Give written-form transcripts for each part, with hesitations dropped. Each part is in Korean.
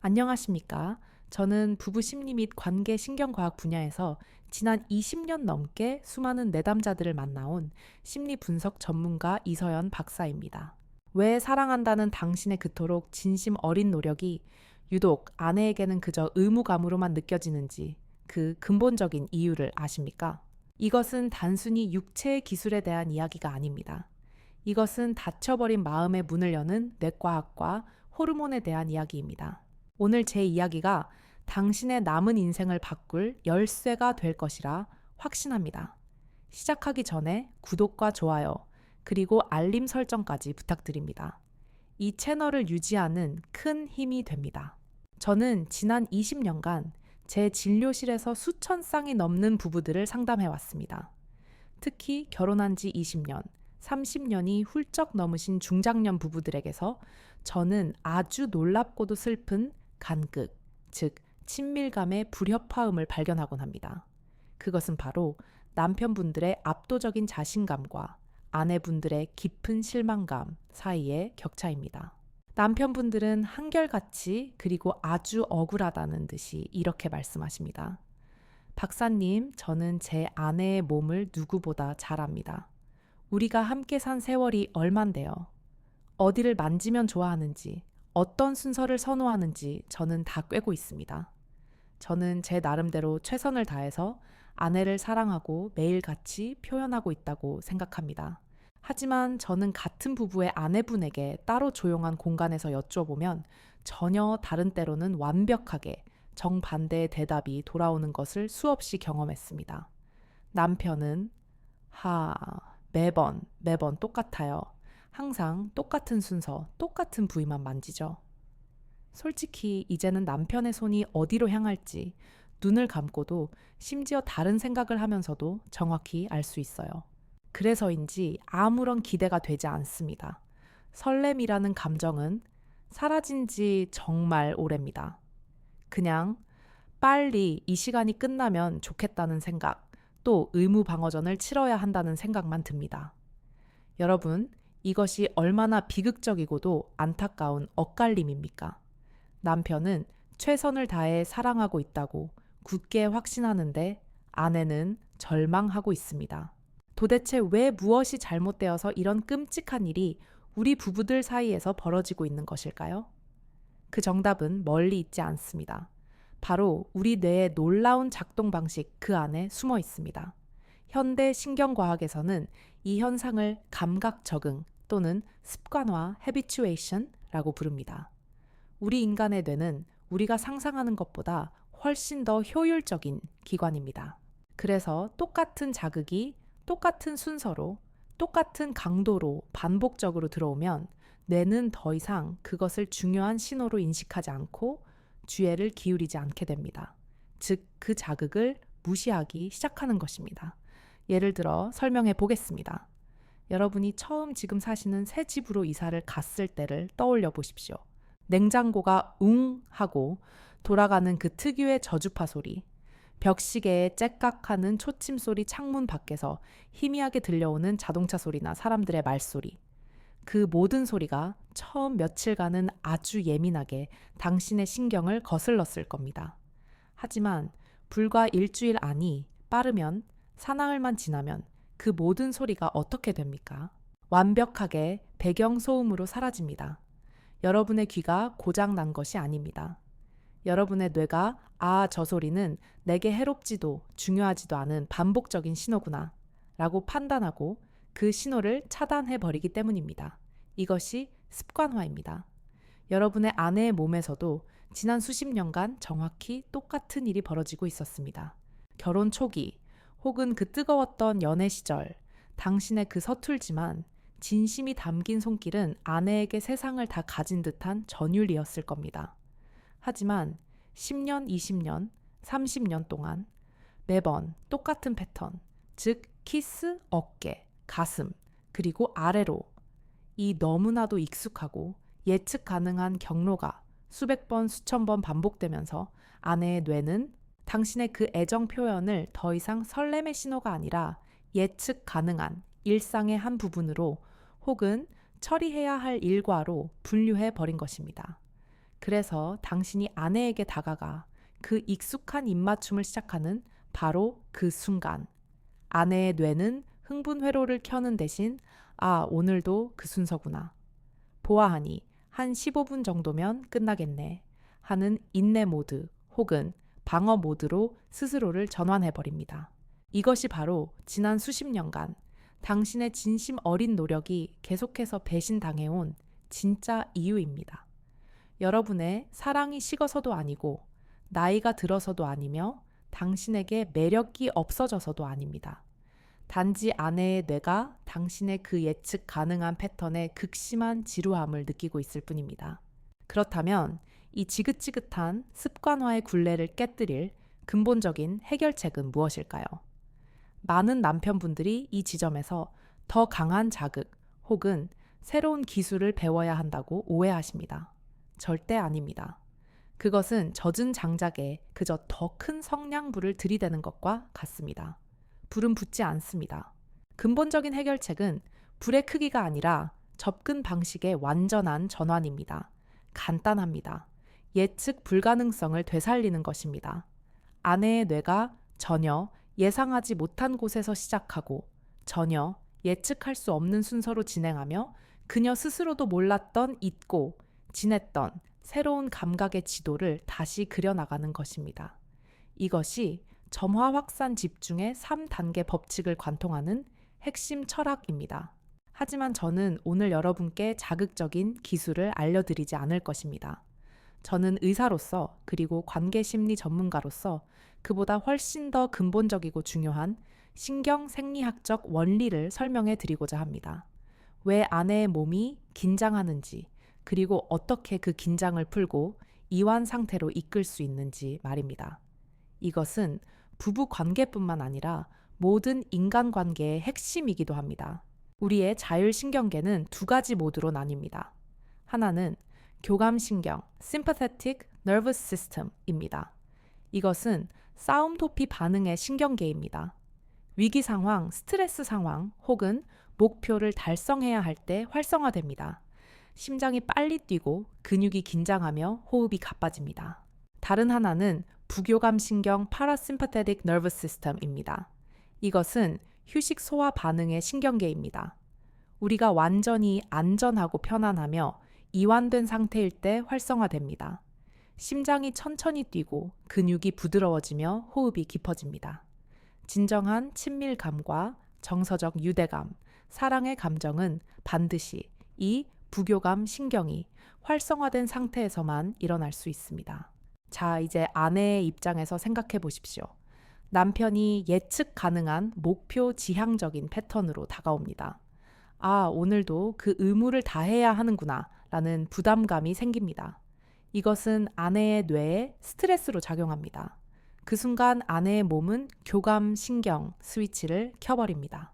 안녕하십니까. 저는 부부 심리 및 관계 신경과학 분야에서 지난 20년 넘게 수많은 내담자들을 만나온 심리 분석 전문가 이서연 박사입니다. 왜 사랑한다는 당신의 그토록 진심 어린 노력이 유독 아내에게는 그저 의무감으로만 느껴지는지 그 근본적인 이유를 아십니까? 이것은 단순히 육체의 기술에 대한 이야기가 아닙니다. 이것은 닫혀버린 마음의 문을 여는 뇌과학과 호르몬에 대한 이야기입니다. 오늘 제 이야기가 당신의 남은 인생을 바꿀 열쇠가 될 것이라 확신합니다. 시작하기 전에 구독과 좋아요, 그리고 알림 설정까지 부탁드립니다. 이 채널을 유지하는 큰 힘이 됩니다. 저는 지난 20년간 제 진료실에서 수천 쌍이 넘는 부부들을 상담해 왔습니다. 특히 결혼한 지 20년, 30년이 훌쩍 넘으신 중장년 부부들에게서 저는 아주 놀랍고도 슬픈 간극, 즉 친밀감의 불협화음을 발견하곤 합니다. 그것은 바로 남편분들의 압도적인 자신감과 아내분들의 깊은 실망감 사이의 격차입니다. 남편분들은 한결같이 그리고 아주 억울하다는 듯이 이렇게 말씀하십니다. 박사님, 저는 제 아내의 몸을 누구보다 잘 압니다. 우리가 함께 산 세월이 얼만데요. 어디를 만지면 좋아하는지, 어떤 순서를 선호하는지 저는 다 꿰고 있습니다. 저는 제 나름대로 최선을 다해서 아내를 사랑하고 매일같이 표현하고 있다고 생각합니다. 하지만 저는 같은 부부의 아내분에게 따로 조용한 공간에서 여쭤보면 전혀 다른 때로는 완벽하게 정반대의 대답이 돌아오는 것을 수없이 경험했습니다. 남편은 매번 똑같아요. 항상 똑같은 순서, 똑같은 부위만 만지죠. 솔직히 이제는 남편의 손이 어디로 향할지 눈을 감고도 심지어 다른 생각을 하면서도 정확히 알 수 있어요. 그래서인지 아무런 기대가 되지 않습니다. 설렘이라는 감정은 사라진 지 정말 오래입니다. 그냥 빨리 이 시간이 끝나면 좋겠다는 생각, 또 의무 방어전을 치러야 한다는 생각만 듭니다. 여러분, 이것이 얼마나 비극적이고도 안타까운 엇갈림입니까? 남편은 최선을 다해 사랑하고 있다고 굳게 확신하는데 아내는 절망하고 있습니다. 도대체 왜 무엇이 잘못되어서 이런 끔찍한 일이 우리 부부들 사이에서 벌어지고 있는 것일까요? 그 정답은 멀리 있지 않습니다. 바로 우리 뇌의 놀라운 작동 방식 그 안에 숨어 있습니다. 현대 신경과학에서는 이 현상을 감각 적응 또는 습관화 (habituation)라고 부릅니다. 우리 인간의 뇌는 우리가 상상하는 것보다 훨씬 더 효율적인 기관입니다. 그래서 똑같은 자극이 똑같은 순서로, 똑같은 강도로 반복적으로 들어오면 뇌는 더 이상 그것을 중요한 신호로 인식하지 않고 주의를 기울이지 않게 됩니다. 즉, 그 자극을 무시하기 시작하는 것입니다. 예를 들어 설명해 보겠습니다. 여러분이 처음 지금 사시는 새 집으로 이사를 갔을 때를 떠올려 보십시오. 냉장고가 웅 하고 돌아가는 그 특유의 저주파 소리, 벽시계에 째깍하는 초침 소리, 창문 밖에서 희미하게 들려오는 자동차 소리나 사람들의 말소리, 그 모든 소리가 처음 며칠간은 아주 예민하게 당신의 신경을 거슬렀을 겁니다. 하지만 불과 일주일 안이 빠르면 사나흘만 지나면 그 모든 소리가 어떻게 됩니까? 완벽하게 배경소음으로 사라집니다. 여러분의 귀가 고장 난 것이 아닙니다. 여러분의 뇌가 저 소리는 내게 해롭지도 중요하지도 않은 반복적인 신호구나 라고 판단하고 그 신호를 차단해버리기 때문입니다. 이것이 습관화입니다. 여러분의 아내의 몸에서도 지난 수십 년간 정확히 똑같은 일이 벌어지고 있었습니다. 결혼 초기 혹은 그 뜨거웠던 연애 시절, 당신의 그 서툴지만 진심이 담긴 손길은 아내에게 세상을 다 가진 듯한 전율이었을 겁니다. 하지만 10년, 20년, 30년 동안 매번 똑같은 패턴, 즉 키스, 어깨, 가슴, 그리고 아래로 이 너무나도 익숙하고 예측 가능한 경로가 수백 번, 수천 번 반복되면서 아내의 뇌는 당신의 그 애정 표현을 더 이상 설렘의 신호가 아니라 예측 가능한 일상의 한 부분으로 혹은 처리해야 할 일과로 분류해 버린 것입니다. 그래서 당신이 아내에게 다가가 그 익숙한 입맞춤을 시작하는 바로 그 순간, 아내의 뇌는 흥분 회로를 켜는 대신 아, 오늘도 그 순서구나. 보아하니 한 15분 정도면 끝나겠네 하는 인내 모드 혹은 방어 모드로 스스로를 전환해 버립니다. 이것이 바로 지난 수십 년간 당신의 진심 어린 노력이 계속해서 배신당해온 진짜 이유입니다. 여러분의 사랑이 식어서도 아니고 나이가 들어서도 아니며 당신에게 매력이 없어져서도 아닙니다. 단지 아내의 뇌가 당신의 그 예측 가능한 패턴의 극심한 지루함을 느끼고 있을 뿐입니다. 그렇다면 이 지긋지긋한 습관화의 굴레를 깨뜨릴 근본적인 해결책은 무엇일까요? 많은 남편분들이 이 지점에서 더 강한 자극 혹은 새로운 기술을 배워야 한다고 오해하십니다. 절대 아닙니다. 그것은 젖은 장작에 그저 더 큰 성냥불을 들이대는 것과 같습니다. 불은 붙지 않습니다. 근본적인 해결책은 불의 크기가 아니라 접근 방식의 완전한 전환입니다. 간단합니다. 예측 불가능성을 되살리는 것입니다. 아내의 뇌가 전혀 예상하지 못한 곳에서 시작하고 전혀 예측할 수 없는 순서로 진행하며 그녀 스스로도 몰랐던 잊고 지냈던 새로운 감각의 지도를 다시 그려나가는 것입니다. 이것이 점화 확산 집중의 3단계 법칙을 관통하는 핵심 철학입니다. 하지만 저는 오늘 여러분께 자극적인 기술을 알려드리지 않을 것입니다. 저는 의사로서 그리고 관계심리 전문가로서 그보다 훨씬 더 근본적이고 중요한 신경 생리학적 원리를 설명해 드리고자 합니다. 왜 아내의 몸이 긴장하는지, 그리고 어떻게 그 긴장을 풀고 이완 상태로 이끌 수 있는지 말입니다. 이것은 부부 관계뿐만 아니라 모든 인간관계의 핵심이기도 합니다. 우리의 자율신경계는 두 가지 모드로 나뉩니다. 하나는 교감신경, sympathetic nervous system입니다. 이것은 싸움 도피 반응의 신경계입니다. 위기 상황, 스트레스 상황 혹은 목표를 달성해야 할 때 활성화됩니다. 심장이 빨리 뛰고 근육이 긴장하며 호흡이 가빠집니다. 다른 하나는 부교감 신경 parasympathetic nervous system입니다. 이것은 휴식 소화 반응의 신경계입니다. 우리가 완전히 안전하고 편안하며 이완된 상태일 때 활성화됩니다. 심장이 천천히 뛰고 근육이 부드러워지며 호흡이 깊어집니다. 진정한 친밀감과 정서적 유대감, 사랑의 감정은 반드시 이 부교감 신경이 활성화된 상태에서만 일어날 수 있습니다. 자, 이제 아내의 입장에서 생각해 보십시오. 남편이 예측 가능한 목표 지향적인 패턴으로 다가옵니다. 아, 오늘도 그 의무를 다해야 하는구나 라는 부담감이 생깁니다. 이것은 아내의 뇌에 스트레스로 작용합니다. 그 순간 아내의 몸은 교감 신경 스위치를 켜버립니다.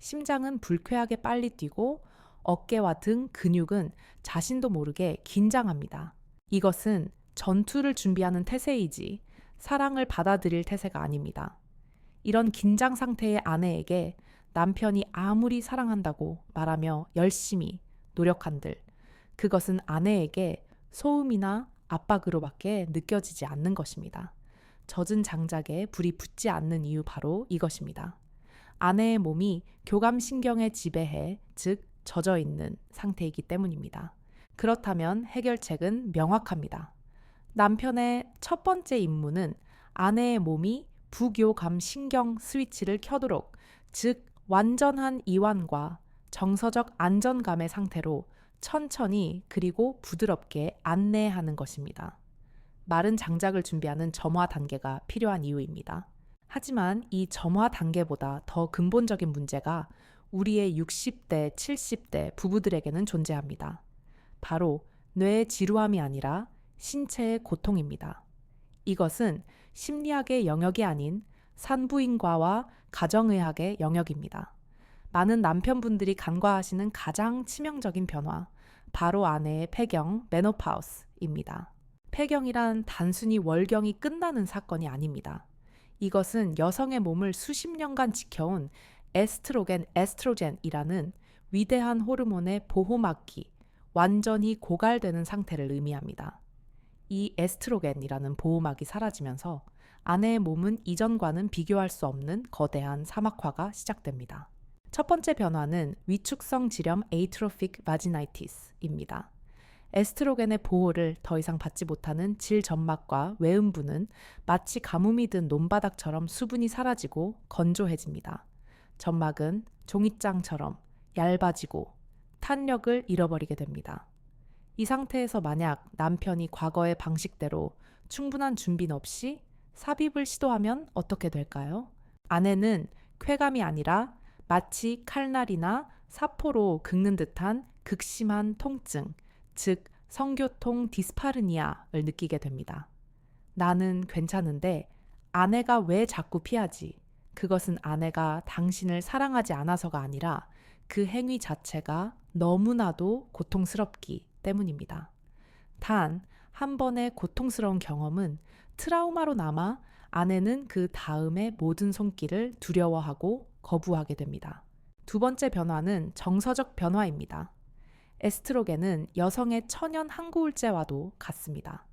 심장은 불쾌하게 빨리 뛰고 어깨와 등 근육은 자신도 모르게 긴장합니다. 이것은 전투를 준비하는 태세이지 사랑을 받아들일 태세가 아닙니다. 이런 긴장 상태의 아내에게 남편이 아무리 사랑한다고 말하며 열심히 노력한들 그것은 아내에게 소음이나 압박으로밖에 느껴지지 않는 것입니다. 젖은 장작에 불이 붙지 않는 이유 바로 이것입니다. 아내의 몸이 교감신경에 지배해 즉 젖어 있는 상태이기 때문입니다. 그렇다면 해결책은 명확합니다. 남편의 첫 번째 임무는 아내의 몸이 부교감신경 스위치를 켜도록 즉 완전한 이완과 정서적 안정감의 상태로 천천히 그리고 부드럽게 안내하는 것입니다. 마른 장작을 준비하는 점화 단계가 필요한 이유입니다. 하지만 이 점화 단계보다 더 근본적인 문제가 우리의 60대, 70대 부부들에게는 존재합니다. 바로 뇌의 지루함이 아니라 신체의 고통입니다. 이것은 심리학의 영역이 아닌 산부인과와 가정의학의 영역입니다. 많은 남편분들이 간과하시는 가장 치명적인 변화, 바로 아내의 폐경, 메노파우스입니다. 폐경이란 단순히 월경이 끝나는 사건이 아닙니다. 이것은 여성의 몸을 수십 년간 지켜온 에스트로겐이라는 위대한 호르몬의 보호막이 완전히 고갈되는 상태를 의미합니다. 이 에스트로겐이라는 보호막이 사라지면서 아내의 몸은 이전과는 비교할 수 없는 거대한 사막화가 시작됩니다. 첫 번째 변화는 위축성 지렴 에이트로픽 바지나이티스입니다. 에스트로겐의 보호를 더 이상 받지 못하는 질점막과 외음부는 마치 가뭄이 든 논바닥처럼 수분이 사라지고 건조해집니다. 점막은 종이장처럼 얇아지고 탄력을 잃어버리게 됩니다. 이 상태에서 만약 남편이 과거의 방식대로 충분한 준비는 없이 삽입을 시도하면 어떻게 될까요? 아내는 쾌감이 아니라 마치 칼날이나 사포로 긁는 듯한 극심한 통증, 즉 성교통 디스파르니아를 느끼게 됩니다. 나는 괜찮은데 아내가 왜 자꾸 피하지? 그것은 아내가 당신을 사랑하지 않아서가 아니라 그 행위 자체가 너무나도 고통스럽기 때문입니다. 단, 한 번의 고통스러운 경험은 트라우마로 남아 아내는 그 다음의 모든 손길을 두려워하고 거부하게 됩니다. 두 번째 변화는 정서적 변화입니다. 에스트로겐은 여성의 천연 항구울제와도 같습니다.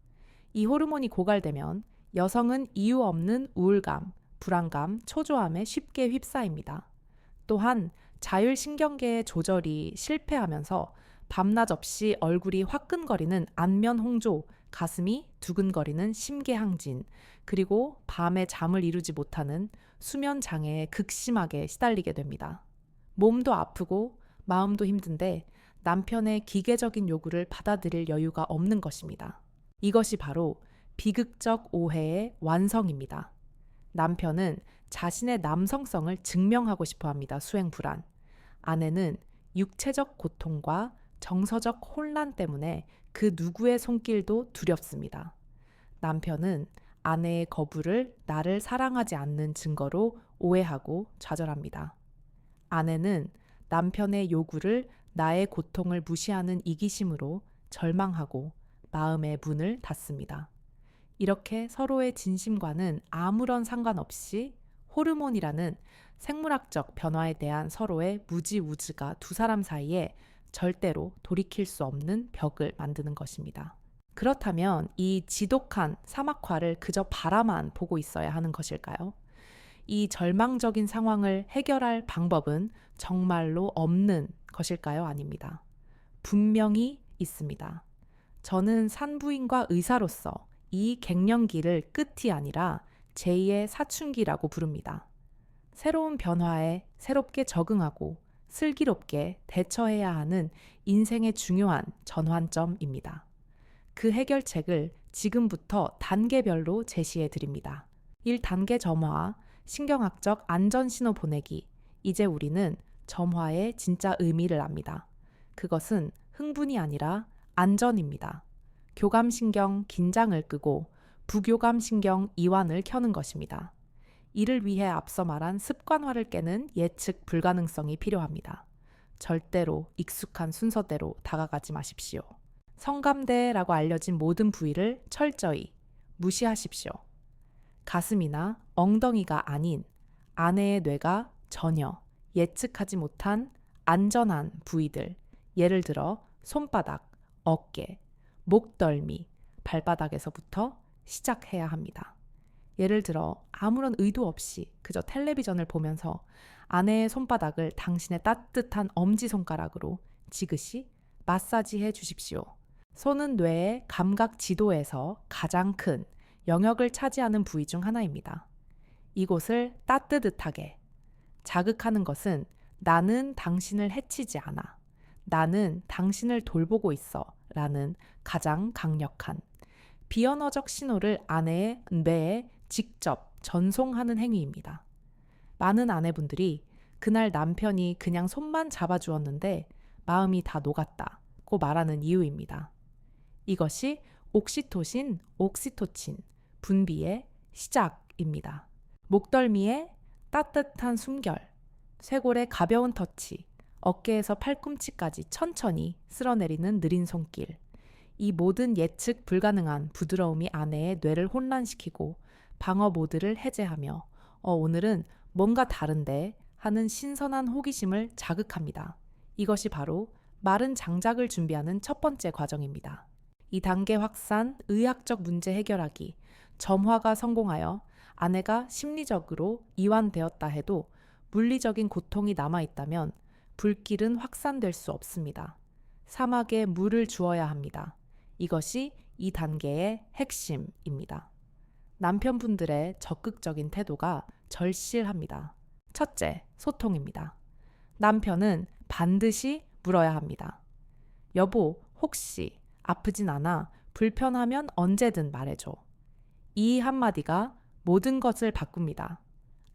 이 호르몬이 고갈되면 여성은 이유 없는 우울감, 불안감, 초조함에 쉽게 휩싸입니다. 또한 자율신경계의 조절이 실패하면서 밤낮 없이 얼굴이 화끈거리는 안면 홍조, 가슴이 두근거리는 심계항진, 그리고 밤에 잠을 이루지 못하는 수면 장애에 극심하게 시달리게 됩니다. 몸도 아프고 마음도 힘든데 남편의 기계적인 요구를 받아들일 여유가 없는 것입니다. 이것이 바로 비극적 오해의 완성입니다. 남편은 자신의 남성성을 증명하고 싶어 합니다. 수행불안. 아내는 육체적 고통과 정서적 혼란 때문에 그 누구의 손길도 두렵습니다. 남편은 아내의 거부를 나를 사랑하지 않는 증거로 오해하고 좌절합니다. 아내는 남편의 요구를 나의 고통을 무시하는 이기심으로 절망하고 마음의 문을 닫습니다. 이렇게 서로의 진심과는 아무런 상관없이 호르몬이라는 생물학적 변화에 대한 서로의 무지우즈가 두 사람 사이에 절대로 돌이킬 수 없는 벽을 만드는 것입니다. 그렇다면 이 지독한 사막화를 그저 바라만 보고 있어야 하는 것일까요? 이 절망적인 상황을 해결할 방법은 정말로 없는 것일까요? 아닙니다. 분명히 있습니다. 저는 산부인과 의사로서 이 갱년기를 끝이 아니라 제2의 사춘기라고 부릅니다. 새로운 변화에 새롭게 적응하고 슬기롭게 대처해야 하는 인생의 중요한 전환점입니다. 그 해결책을 지금부터 단계별로 제시해 드립니다. 1단계 점화, 신경학적 안전신호 보내기. 이제 우리는 점화의 진짜 의미를 압니다. 그것은 흥분이 아니라 안전입니다. 교감신경 긴장을 끄고 부교감신경 이완을 켜는 것입니다. 이를 위해 앞서 말한 습관화를 깨는 예측 불가능성이 필요합니다. 절대로 익숙한 순서대로 다가가지 마십시오. 성감대라고 알려진 모든 부위를 철저히 무시하십시오. 가슴이나 엉덩이가 아닌 아내의 뇌가 전혀 예측하지 못한 안전한 부위들, 예를 들어 손바닥, 어깨, 목덜미, 발바닥에서부터 시작해야 합니다. 예를 들어 아무런 의도 없이 그저 텔레비전을 보면서 아내의 손바닥을 당신의 따뜻한 엄지손가락으로 지그시 마사지해 주십시오. 손은 뇌의 감각 지도에서 가장 큰 영역을 차지하는 부위 중 하나입니다. 이곳을 따뜻하게 자극하는 것은 나는 당신을 해치지 않아. 나는 당신을 돌보고 있어. 라는 가장 강력한 비언어적 신호를 아내의 뇌에 직접 전송하는 행위입니다. 많은 아내분들이 그날 남편이 그냥 손만 잡아주었는데 마음이 다 녹았다고 말하는 이유입니다. 이것이 옥시토신, 옥시토친, 분비의 시작입니다. 목덜미의 따뜻한 숨결, 쇄골의 가벼운 터치, 어깨에서 팔꿈치까지 천천히 쓸어내리는 느린 손길. 이 모든 예측 불가능한 부드러움이 아내의 뇌를 혼란시키고 방어 모드를 해제하며 오늘은 뭔가 다른데 하는 신선한 호기심을 자극합니다. 이것이 바로 마른 장작을 준비하는 첫 번째 과정입니다. 이 단계 확산, 의학적 문제 해결하기, 점화가 성공하여 아내가 심리적으로 이완되었다 해도 물리적인 고통이 남아있다면 불길은 확산될 수 없습니다. 사막에 물을 주어야 합니다. 이것이 이 단계의 핵심입니다. 남편분들의 적극적인 태도가 절실합니다. 첫째, 소통입니다. 남편은 반드시 물어야 합니다. 여보, 혹시 아프진 않아? 불편하면 언제든 말해줘. 이 한마디가 모든 것을 바꿉니다.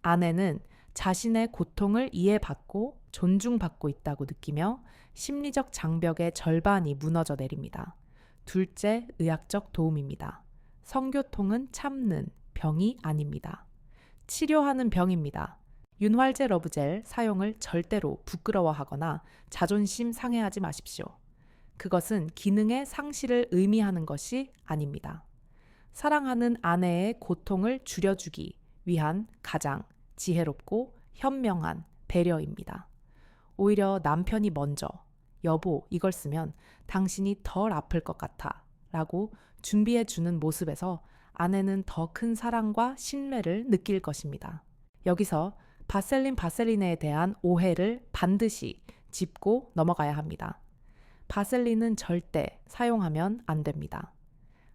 아내는 자신의 고통을 이해받고 존중받고 있다고 느끼며 심리적 장벽의 절반이 무너져 내립니다. 둘째, 의학적 도움입니다. 성교통은 참는 병이 아닙니다. 치료하는 병입니다. 윤활제 러브젤 사용을 절대로 부끄러워하거나 자존심 상해하지 마십시오. 그것은 기능의 상실을 의미하는 것이 아닙니다. 사랑하는 아내의 고통을 줄여주기 위한 가장 지혜롭고 현명한 배려입니다. 오히려 남편이 먼저 여보, 이걸 쓰면 당신이 덜 아플 것 같아 라고 준비해 주는 모습에서 아내는 더 큰 사랑과 신뢰를 느낄 것입니다. 여기서 바셀린에 대한 오해를 반드시 짚고 넘어가야 합니다. 바셀린은 절대 사용하면 안 됩니다.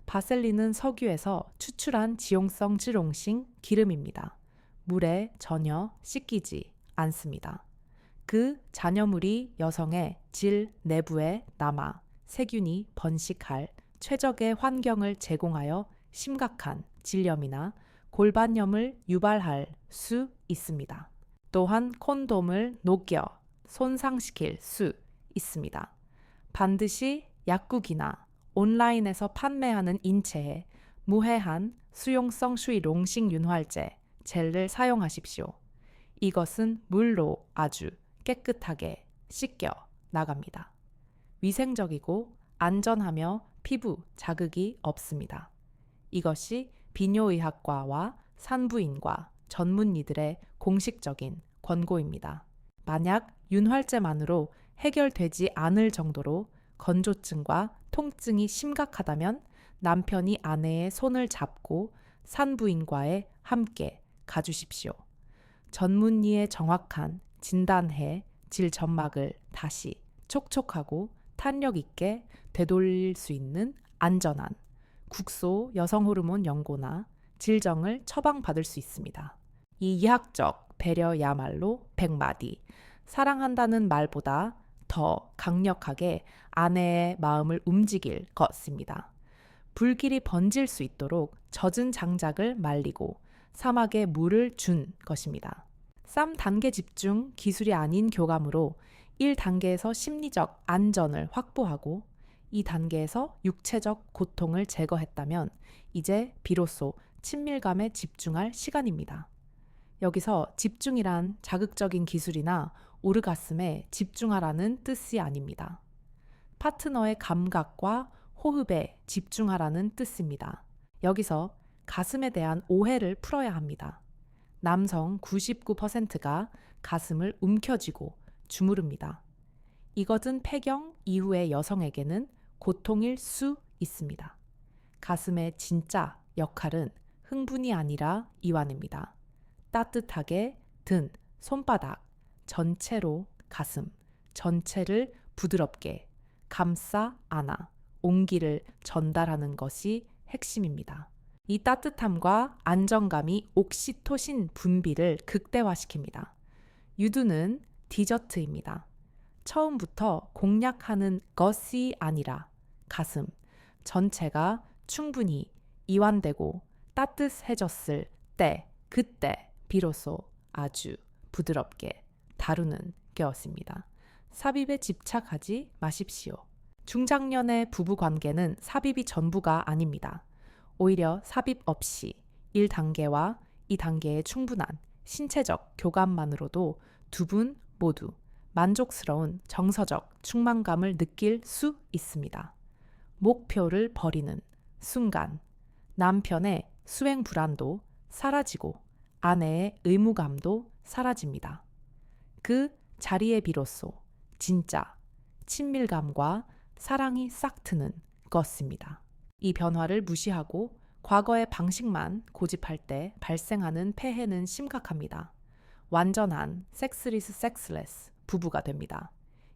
바셀린은 석유에서 추출한 지용성 지롱식 기름입니다. 물에 전혀 씻기지 않습니다. 그 잔여물이 여성의 질 내부에 남아 세균이 번식할 최적의 환경을 제공하여 심각한 질염이나 골반염을 유발할 수 있습니다. 또한 콘돔을 녹여 손상시킬 수 있습니다. 반드시 약국이나 온라인에서 판매하는 인체에 무해한 수용성 슈이롱식 윤활제 젤을 사용하십시오. 이것은 물로 아주 깨끗하게 씻겨 나갑니다. 위생적이고 안전하며 피부 자극이 없습니다. 이것이 비뇨의학과와 산부인과 전문의들의 공식적인 권고입니다. 만약 윤활제만으로 해결되지 않을 정도로 건조증과 통증이 심각하다면 남편이 아내의 손을 잡고 산부인과에 함께 가주십시오. 전문의의 정확한 진단해 질 점막을 다시 촉촉하고 탄력 있게 되돌릴 수 있는 안전한 국소 여성 호르몬 연고나 질정을 처방받을 수 있습니다. 이 이학적 배려야말로 100마디, 사랑한다는 말보다 더 강력하게 아내의 마음을 움직일 것입니다. 불길이 번질 수 있도록 젖은 장작을 말리고 사막에 물을 준 것입니다. 쌈 단계 집중 기술이 아닌 교감으로 1단계에서 심리적 안전을 확보하고 2단계에서 육체적 고통을 제거했다면 이제 비로소 친밀감에 집중할 시간입니다. 여기서 집중이란 자극적인 기술이나 오르가슴에 집중하라는 뜻이 아닙니다. 파트너의 감각과 호흡에 집중하라는 뜻입니다. 여기서 가슴에 대한 오해를 풀어야 합니다. 남성 99%가 가슴을 움켜쥐고 주무릅니다. 이것은 폐경 이후의 여성에게는 고통일 수 있습니다. 가슴의 진짜 역할은 흥분이 아니라 이완입니다. 따뜻하게 든 손바닥 전체로 가슴 전체를 부드럽게 감싸 안아 온기를 전달하는 것이 핵심입니다. 이 따뜻함과 안정감이 옥시토신 분비를 극대화시킵니다. 유두는 디저트입니다. 처음부터 공략하는 것이 아니라 가슴 전체가 충분히 이완되고 따뜻해졌을 때, 그때 비로소 아주 부드럽게 다루는 게였습니다. 삽입에 집착하지 마십시오. 중장년의 부부 관계는 삽입이 전부가 아닙니다. 오히려 삽입 없이 1단계와 2단계의 충분한 신체적 교감만으로도 두 분 모두 만족스러운 정서적 충만감을 느낄 수 있습니다. 목표를 버리는 순간 남편의 수행 불안도 사라지고 아내의 의무감도 사라집니다. 그 자리에 비로소 진짜 친밀감과 사랑이 싹 트는 것입니다. 이 변화를 무시하고 과거의 방식만 고집할 때 발생하는 폐해는 심각합니다. 완전한 섹스리스 섹스레스 부부가 됩니다.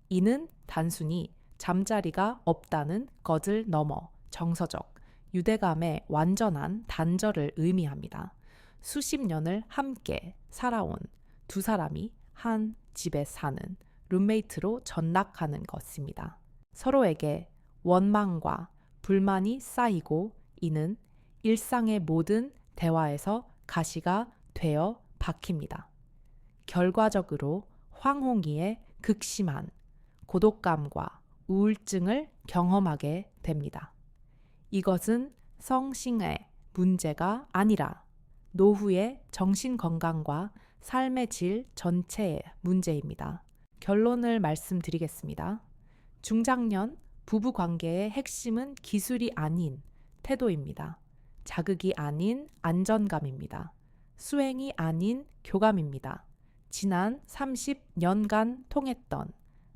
이는 단순히 잠자리가 없다는 것을 넘어 정서적, 유대감의 완전한 단절을 의미합니다. 수십 년을 함께 살아온 두 사람이 한 집에 사는 룸메이트로 전락하는 것입니다. 서로에게 원망과 불만이 쌓이고 이는 일상의 모든 대화에서 가시가 되어 박힙니다. 결과적으로 황홍이의 극심한 고독감과 우울증을 경험하게 됩니다. 이것은 성싱의 문제가 아니라 노후의 정신건강과 삶의 질 전체의 문제입니다. 결론을 말씀드리겠습니다. 중장년 부부관계의 핵심은 기술이 아닌 태도입니다. 자극이 아닌 안전감입니다. 수행이 아닌 교감입니다. 지난 30년간 통했던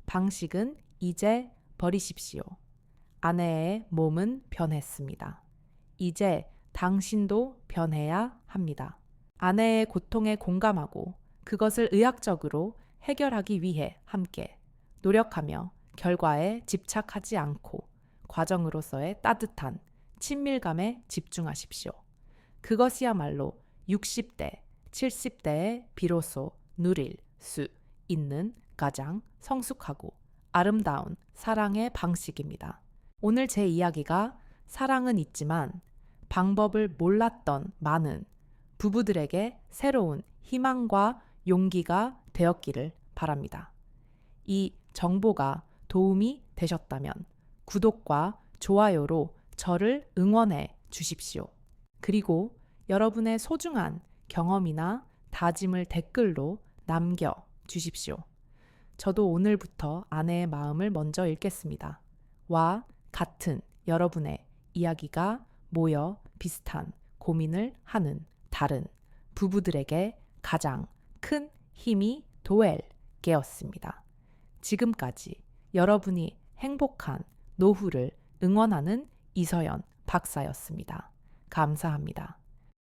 방식은 이제 버리십시오. 아내의 몸은 변했습니다. 이제 당신도 변해야 합니다. 아내의 고통에 공감하고 그것을 의학적으로 해결하기 위해 함께 노력하며 결과에 집착하지 않고 과정으로서의 따뜻한 친밀감에 집중하십시오. 그것이야말로 60대, 70대에 비로소 누릴 수 있는 가장 성숙하고 아름다운 사랑의 방식입니다. 오늘 제 이야기가 사랑은 있지만 방법을 몰랐던 많은 부부들에게 새로운 희망과 용기가 되었기를 바랍니다. 이 정보가 도움이 되셨다면 구독과 좋아요로 저를 응원해 주십시오. 그리고 여러분의 소중한 경험이나 다짐을 댓글로 남겨 주십시오. 저도 오늘부터 아내의 마음을 먼저 읽겠습니다. 와 같은 여러분의 이야기가 모여 비슷한 고민을 하는 다른 부부들에게 가장 큰 힘이 될 게였습니다. 지금까지 여러분이 행복한 노후를 응원하는 이서연 박사였습니다. 감사합니다.